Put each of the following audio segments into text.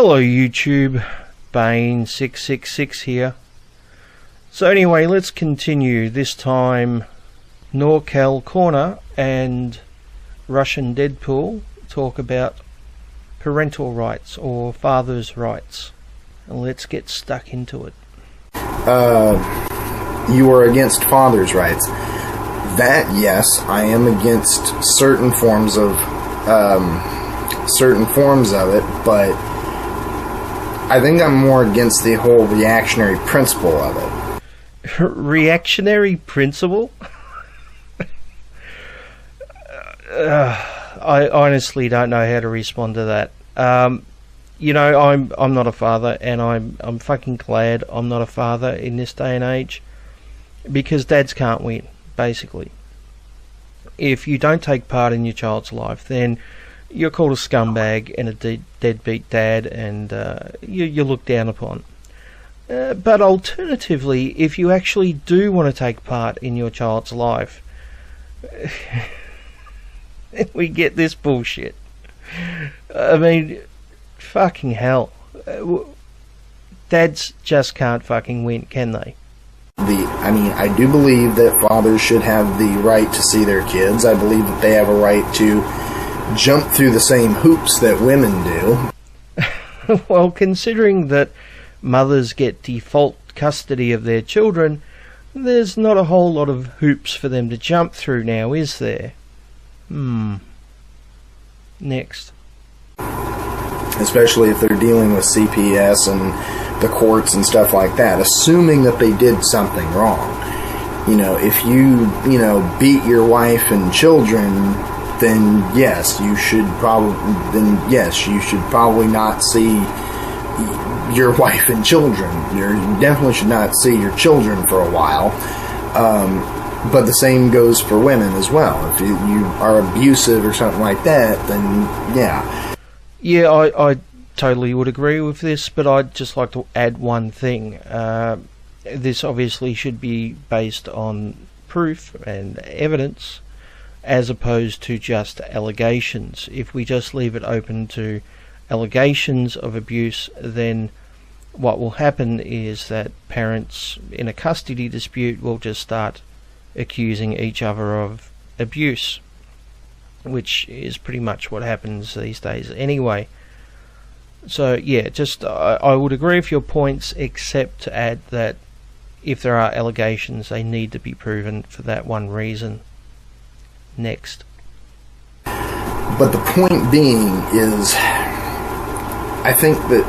Hello YouTube, Bane 666 here. So anyway, let's continue. This time NorCal Corner and Russian Deadpool talk about parental rights or father's rights. And let's get stuck into it. You are against father's rights. That, yes, I am against certain forms of it, but I think I'm more against the whole reactionary principle of it. Reactionary principle? I honestly don't know how to respond to that. You know, I'm not a father, and I'm fucking glad I'm not a father in this day and age, because dads can't win, basically. If you don't take part in your child's life, then you're called a scumbag and a deadbeat dad, and you're looked down upon. But alternatively, if you actually do want to take part in your child's life, we get this bullshit. I mean, fucking hell. Dads just can't fucking win, can they? I do believe that fathers should have the right to see their kids. I believe that they have a right to jump through the same hoops that women do. Well, considering that mothers get default custody of their children, there's not a whole lot of hoops for them to jump through now, is there? Next. Especially if they're dealing with CPS and the courts and stuff like that, assuming that they did something wrong. You know, if you beat your wife and children, then yes, you should probably not see your wife and children. You definitely should not see your children for a while. But the same goes for women as well. If you are abusive or something like that, then yeah. Yeah, I totally would agree with this, but I'd just like to add one thing. This obviously should be based on proof and evidence, as opposed to just allegations. If we just leave it open to allegations of abuse, then what will happen is that parents in a custody dispute will just start accusing each other of abuse, which is pretty much what happens these days anyway. So yeah, just I would agree with your points, except to add that if there are allegations, they need to be proven for that one reason. Next. But the point being is, I think that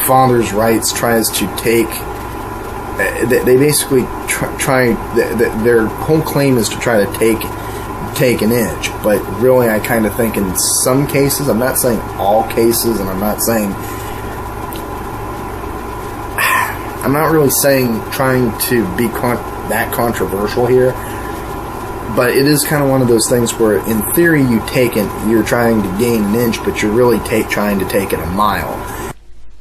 fathers' rights tries to take, they basically try, their whole claim is to try to take an inch, but really I kind of think in some cases, I'm not saying all cases, and I'm not really saying trying to be that controversial here, but it is kind of one of those things where in theory you're trying to gain an inch, but you're really trying to take it a mile.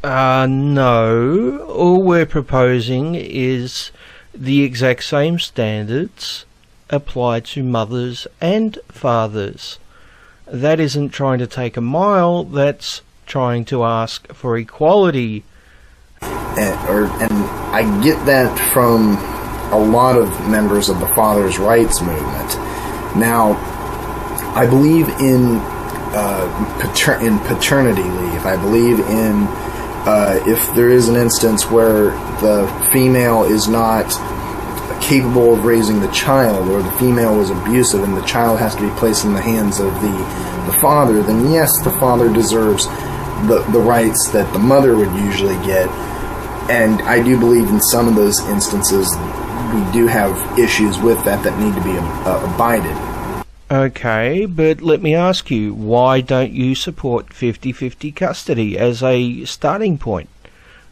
No, all we're proposing is the exact same standards apply to mothers and fathers. That isn't trying to take a mile, that's trying to ask for equality. And I get that from a lot of members of the fathers' rights movement. Now, I believe in paternity leave. I believe in if there is an instance where the female is not capable of raising the child, or the female was abusive and the child has to be placed in the hands of the father, then yes, the father deserves the rights that the mother would usually get. And I do believe in some of those instances we do have issues with that need to be abided. Okay, but let me ask you, why don't you support 50-50 custody as a starting point,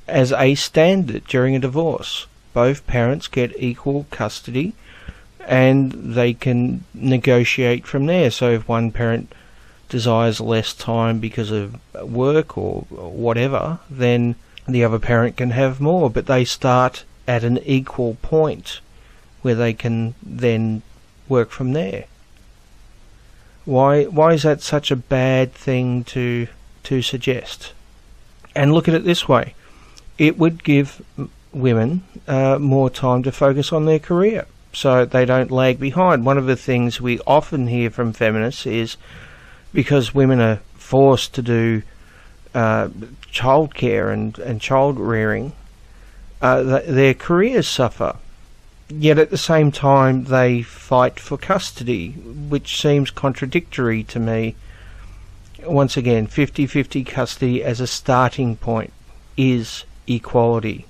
as a standard during a divorce? Both parents get equal custody and they can negotiate from there. So if one parent desires less time because of work or whatever, then the other parent can have more, but they start at an equal point where they can then work from there. Why is that such a bad thing to suggest? And look at it this way. It would give women more time to focus on their career so they don't lag behind. One of the things we often hear from feminists is because women are forced to do childcare and child rearing, their careers suffer. Yet at the same time they fight for custody, which seems contradictory to me. Once again, 50-50 custody as a starting point is equality.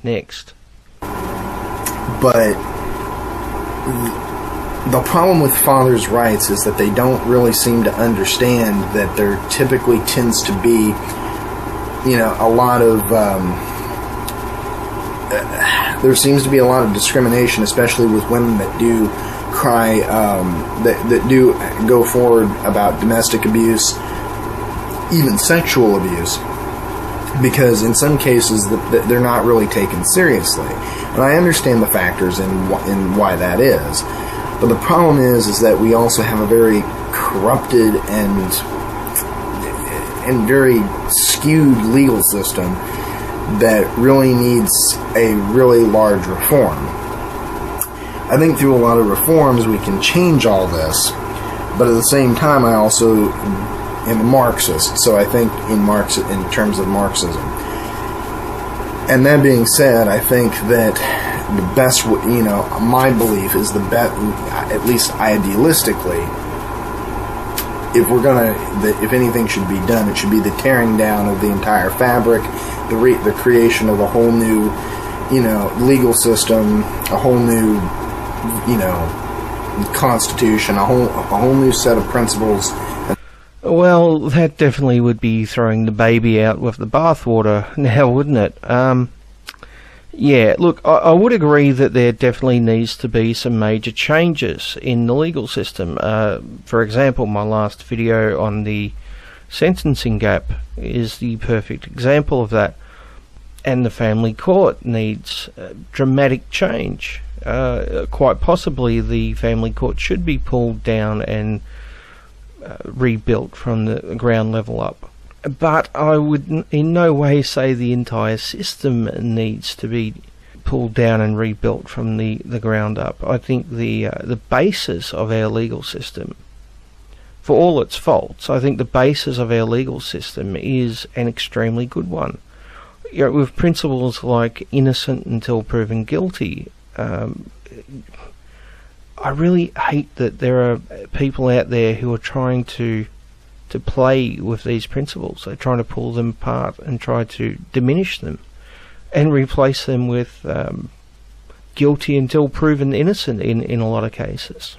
Next. But the problem with fathers' rights is that they don't really seem to understand that there typically tends to be, a lot of, there seems to be a lot of discrimination, especially with women that do cry, that do go forward about domestic abuse, even sexual abuse, because in some cases they're not really taken seriously. And I understand the factors in why that is. But the problem is that we also have a very corrupted and very skewed legal system that really needs a really large reform. I think through a lot of reforms we can change all this, but at the same time I also am a Marxist, so I think in terms of Marxism. And that being said, I think that the best, my belief is the best, at least idealistically, if anything should be done, it should be the tearing down of the entire fabric, the creation of a whole new, legal system, a whole new, constitution, a whole new set of principles. Well, that definitely would be throwing the baby out with the bathwater now, wouldn't it? Yeah, look, I would agree that there definitely needs to be some major changes in the legal system. For example, my last video on the sentencing gap is the perfect example of that. And the family court needs dramatic change. Quite possibly the family court should be pulled down and rebuilt from the ground level up. But I would in no way say the entire system needs to be pulled down and rebuilt from the ground up. I think the basis of our legal system, for all its faults, I think the basis of our legal system is an extremely good one. With principles like innocent until proven guilty, I really hate that there are people out there who are trying to play with these principles. They're trying to pull them apart and try to diminish them and replace them with guilty until proven innocent in a lot of cases.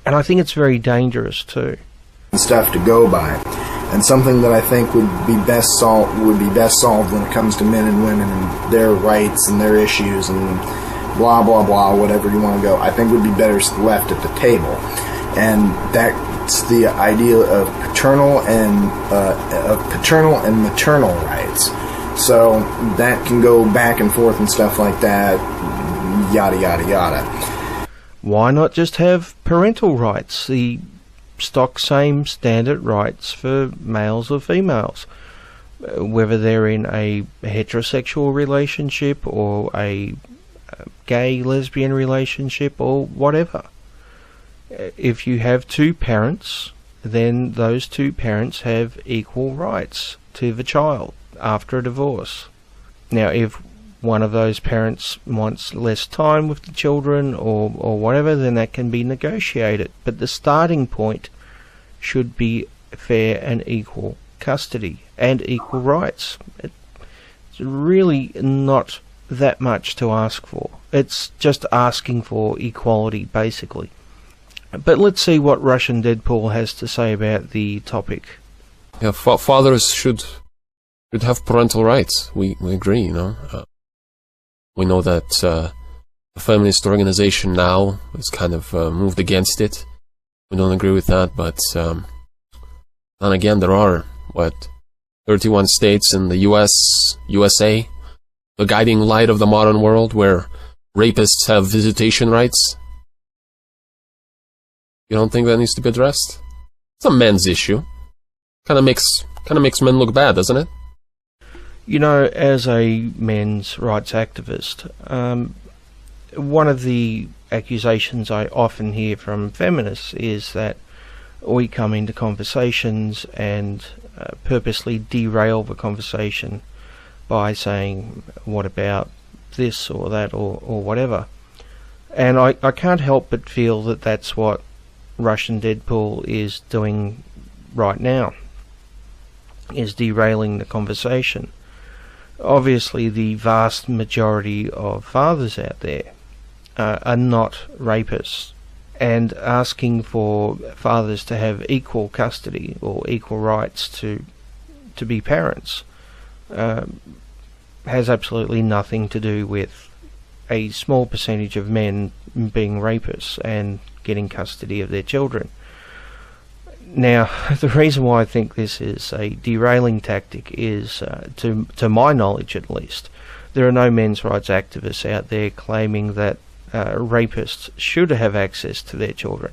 And I think it's very dangerous too. Stuff to go by, and something that I think would be best solved when it comes to men and women and their rights and their issues and blah blah blah, whatever you want to go, I think would be better left at the table. And that's the idea of paternal and maternal rights. So that can go back and forth and stuff like that, yada yada yada. Why not just have parental rights, the stock same standard rights for males or females, whether they're in a heterosexual relationship or a gay, lesbian relationship or whatever. If you have two parents, then those two parents have equal rights to the child after a divorce. Now, if one of those parents wants less time with the children or whatever, then that can be negotiated. But the starting point should be fair and equal custody and equal rights. It's really not that much to ask for. It's just asking for equality, basically. But let's see what Russian Deadpool has to say about the topic. Yeah, fathers should have parental rights. We agree, we know that the feminist organization now is kind of moved against it. We don't agree with that, but then again, there are 31 states in the USA, the guiding light of the modern world, where rapists have visitation rights. You don't think that needs to be addressed? It's a men's issue. Kind of makes kind of makes men look bad, doesn't it? You know, as a men's rights activist, one of the accusations I often hear from feminists is that we come into conversations and purposely derail the conversation by saying, what about this or that or whatever. And I can't help but feel that that's what Russian Deadpool is doing right now, is derailing the conversation. Obviously, the vast majority of fathers out there are not rapists, and asking for fathers to have equal custody or equal rights to be parents has absolutely nothing to do with a small percentage of men being rapists and getting custody of their children. Now, the reason why I think this is a derailing tactic is, to my knowledge at least, there are no men's rights activists out there claiming that rapists should have access to their children.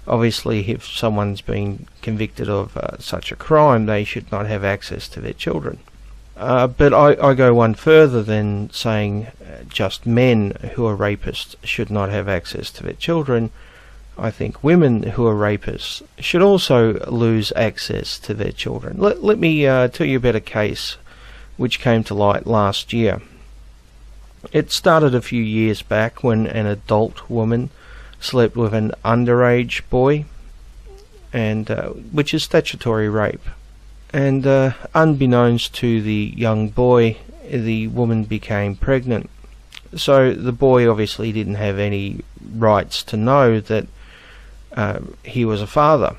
Obviously, if someone's been convicted of such a crime, they should not have access to their children. But I go one further than saying just men who are rapists should not have access to their children. I think women who are rapists should also lose access to their children. Let me tell you about a case which came to light last year. It started a few years back when an adult woman slept with an underage boy, and which is statutory rape. And unbeknownst to the young boy, the woman became pregnant. So the boy obviously didn't have any rights to know that he was a father.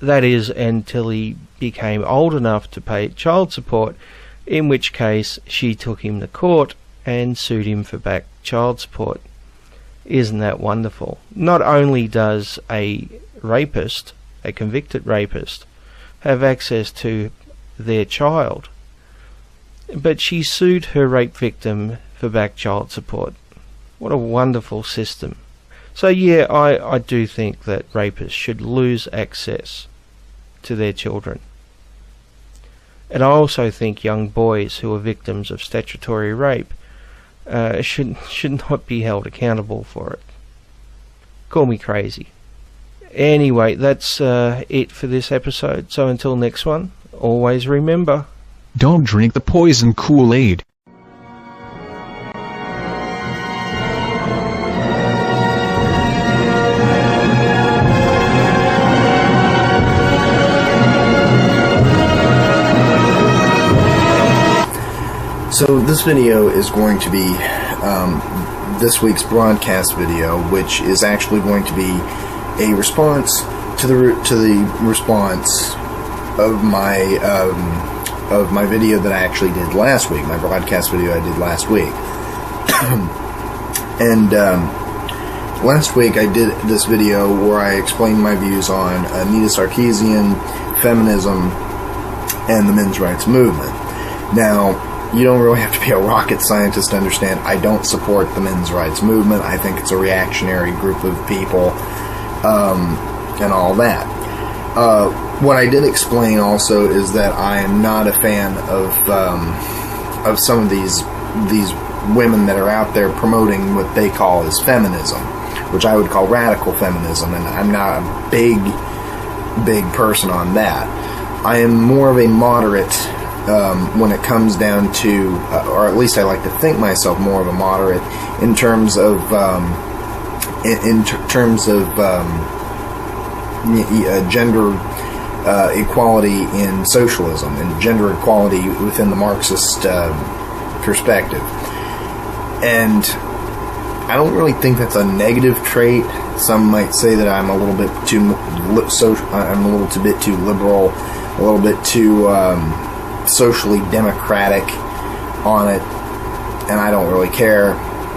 That is, until he became old enough to pay child support, in which case she took him to court and sued him for back child support. Isn't that wonderful? Not only does a rapist, a convicted rapist, have access to their child, but she sued her rape victim for back child support. What a wonderful system. So yeah, I do think that rapists should lose access to their children. And I also think young boys who are victims of statutory rape should not be held accountable for it. Call me crazy. Anyway, that's it for this episode. So until next one, always remember, don't drink the poison Kool-Aid. So this video is going to be this week's broadcast video, which is actually going to be a response to the response of my video that I actually did last week, my broadcast video I did last week. And last week I did this video where I explained my views on Anita Sarkeesian, feminism, and the men's rights movement. Now, you don't really have to be a rocket scientist to understand I don't support the men's rights movement. I think it's a reactionary group of people, and all that. What I did explain also is that I am not a fan of some of these women that are out there promoting what they call as feminism, which I would call radical feminism, and I'm not a big person on that. I am more of a moderate when it comes down to, or at least I like to think myself more of a moderate in terms of gender equality in socialism and gender equality within the Marxist perspective. And I don't really think that's a negative trait. Some might say that I'm a little bit too liberal, a little bit too socially democratic on it, and I don't really care.